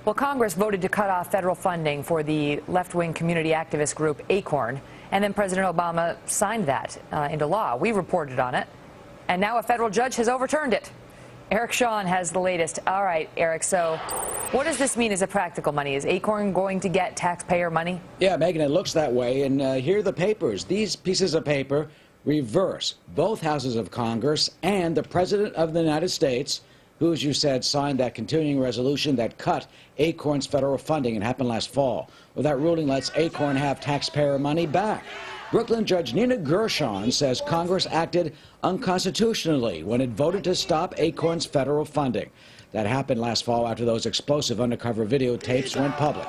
Well, Congress voted to cut off federal funding for the left-wing community activist group ACORN, and then President Obama signed that into law. We reported on it, and now a federal judge has overturned it. Eric Shawn has the latest. All right, Eric, so what does this mean as a practical money? Is ACORN going to get taxpayer money? Yeah, Megan, it looks that way, and here are the papers. These pieces of paper reverse both houses of Congress and the President of the United States, who, as you said, signed that continuing resolution that cut ACORN's federal funding. It happened last fall. Well, that ruling lets ACORN have taxpayer money back. Brooklyn Judge Nina Gershon says Congress acted unconstitutionally when it voted to stop ACORN's federal funding. That happened last fall after those explosive undercover videotapes went public.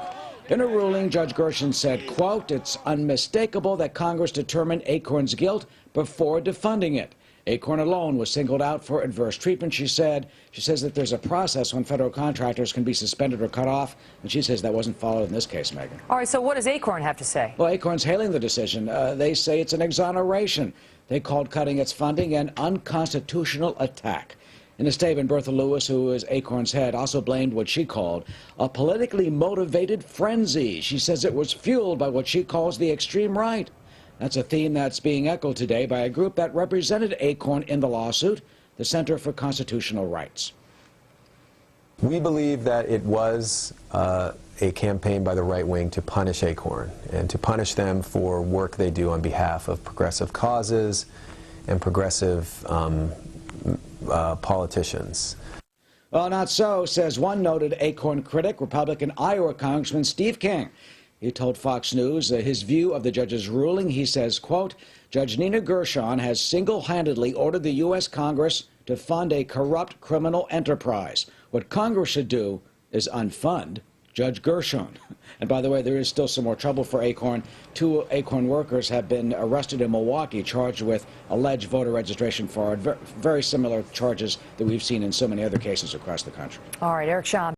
In a ruling, Judge Gershon said, quote, "It's unmistakable that Congress determined ACORN's guilt before defunding it. ACORN alone was singled out for adverse treatment," she said. She says that there's a process when federal contractors can be suspended or cut off, and she says that wasn't followed in this case, Megan. All right, so what does ACORN have to say? Well, ACORN's hailing the decision. They say it's an exoneration. They called cutting its funding an unconstitutional attack. In a statement, Bertha Lewis, who is ACORN's head, also blamed what she called a politically motivated frenzy. She says it was fueled by what she calls the extreme right. That's a theme that's being echoed today by a group that represented ACORN in the lawsuit, the Center for Constitutional Rights. We believe that it was a campaign by the right wing to punish ACORN and to punish them for work they do on behalf of progressive causes and progressive politicians. Well, not so, says one noted ACORN critic, Republican Iowa Congressman Steve King. He told Fox News his view of the judge's ruling. He says, quote, "Judge Nina Gershon has single-handedly ordered the U.S. Congress to fund a corrupt criminal enterprise. What Congress should do is unfund Judge Gershon." And by the way, there is still some more trouble for ACORN. 2 ACORN workers have been arrested in Milwaukee, charged with alleged voter registration fraud, very similar charges that we've seen in so many other cases across the country. All right, Eric Shawn.